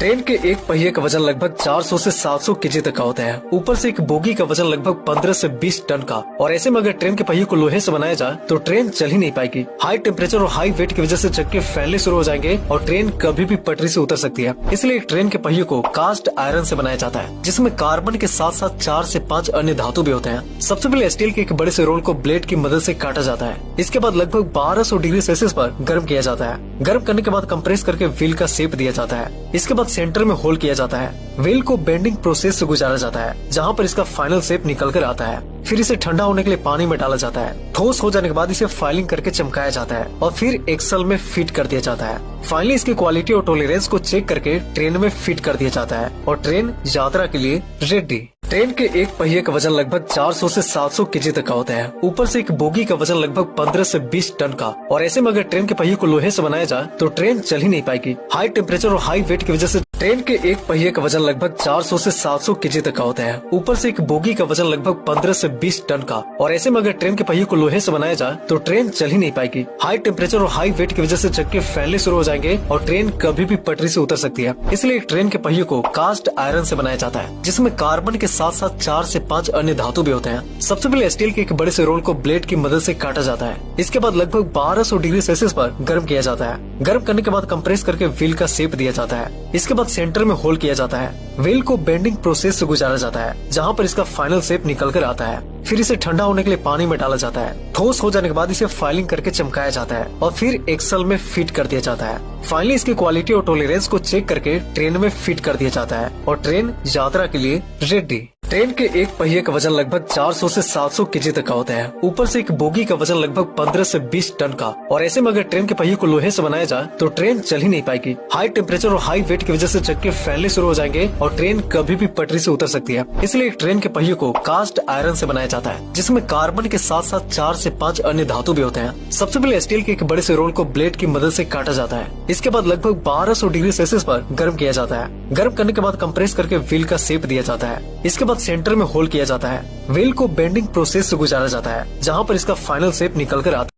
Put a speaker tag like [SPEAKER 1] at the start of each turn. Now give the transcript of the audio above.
[SPEAKER 1] Train के एक पहिए का वजन लगभग 400 से 700 केजी तक का होता है। ऊपर से एक बोगी का वजन लगभग 15 से 20 टन का। और ऐसे में अगर ट्रेन के पहिए को लोहे से बनाया जाए तो ट्रेन चल ही नहीं पाएगी। हाई टेम्परेचर और हाई वेट की वजह से चक्के फैलने शुरू हो जाएंगे और ट्रेन कभी भी पटरी से उतर सकती है। इसलिए एक ट्रेन के पहिए को कास्ट आयरन से बनाया जाता है, जिसमें कार्बन के साथ साथ 4 से 5 अन्य धातु भी होते हैं। सबसे पहले स्टील के एक बड़े से रोल को ब्लेड की मदद से काटा जाता है। इसके बाद लगभग 1200 डिग्री सेल्सियस पर गर्म किया जाता है। गर्म करने के बाद कंप्रेस करके व्हील का शेप दिया जाता है। इसके बाद सेंटर में होल किया जाता है। व्हील को बेंडिंग प्रोसेस से गुजारा जाता है, जहाँ पर इसका फाइनल शेप निकल कर आता है। फिर इसे ठंडा होने के लिए पानी में डाला जाता है। ठोस हो जाने के बाद इसे फाइलिंग करके चमकाया जाता है और फिर एक्सल में फिट कर दिया जाता है। फाइनली इसकी क्वालिटी और टॉलरेंस को चेक करके ट्रेन में फिट कर दिया जाता है और ट्रेन यात्रा के लिए रेडी। ट्रेन के एक पहिए का वजन लगभग 400 से 700 केजी तक का होता है। ऊपर से एक बोगी का वजन लगभग 15 से 20 टन का। और ऐसे में अगर ट्रेन के पहिए को लोहे से बनाया जाए तो ट्रेन चल ही नहीं पाएगी। हाई टेम्परेचर और हाई वेट की वजह से ट्रेन के एक पहिए का वजन लगभग 400 से 700 केजी तक का होता है। ऊपर से एक बोगी का वजन लगभग 15 से 20 टन का। और ऐसे में अगर ट्रेन के पहिए को लोहे से बनाया जाए तो ट्रेन चल ही नहीं पाएगी। हाई टेम्परेचर और हाई वेट की वजह से चक्के फैलने शुरू हो जाएंगे और ट्रेन कभी भी पटरी से उतर सकती है। इसलिए एक ट्रेन के पहिए को कास्ट आयरन से बनाया जाता है, जिसमें कार्बन के साथ साथ 4 से 5 अन्य धातु भी होते हैं। सबसे पहले स्टील के एक बड़े से रोल को ब्लेड की मदद से काटा जाता है। इसके बाद लगभग 1200 डिग्री सेल्सियस पर गर्म किया जाता है। गर्म करने के बाद कंप्रेस करके व्हील का शेप दिया जाता है। इसके बाद सेंटर में होल किया जाता है। व्हील को बेंडिंग प्रोसेस से गुजारा जाता है, जहाँ पर इसका फाइनल शेप निकल कर आता है। फिर इसे ठंडा होने के लिए पानी में डाला जाता है। ठोस हो जाने के बाद इसे फाइलिंग करके चमकाया जाता है और फिर एक्सल में फिट कर दिया जाता है। फाइनली इसकी क्वालिटी और टॉलरेंस को चेक करके ट्रेन में फिट कर दिया जाता है और ट्रेन यात्रा के लिए रेडी। ट्रेन के एक पहिए का वजन लगभग 400 से 700 केजी तक का होता है। ऊपर से एक बोगी का वजन लगभग 15 से 20 टन का। और ऐसे में अगर ट्रेन के पहिए को लोहे से बनाया जाए तो ट्रेन चल ही नहीं पाएगी। हाई टेम्परेचर और हाई वेट की वजह से चक्के फैलने शुरू हो जाएंगे और ट्रेन कभी भी पटरी से उतर सकती है। इसलिए एक ट्रेन के पहिए को कास्ट आयरन से बनाया जाता है, जिसमें कार्बन के साथ साथ 4 से 5 अन्य धातु भी होते हैं। सबसे पहले स्टील के एक बड़े से रोल को ब्लेड की मदद से काटा जाता है। इसके बाद लगभग 1200 डिग्री सेल्सियस पर गर्म किया जाता है। गर्म करने के बाद कंप्रेस करके व्हील का शेप दिया जाता है। इसके बाद सेंटर में होल किया जाता है। व्हील को बेंडिंग प्रोसेस से गुजारा जाता है, जहाँ पर इसका फाइनल शेप निकल कर आता है।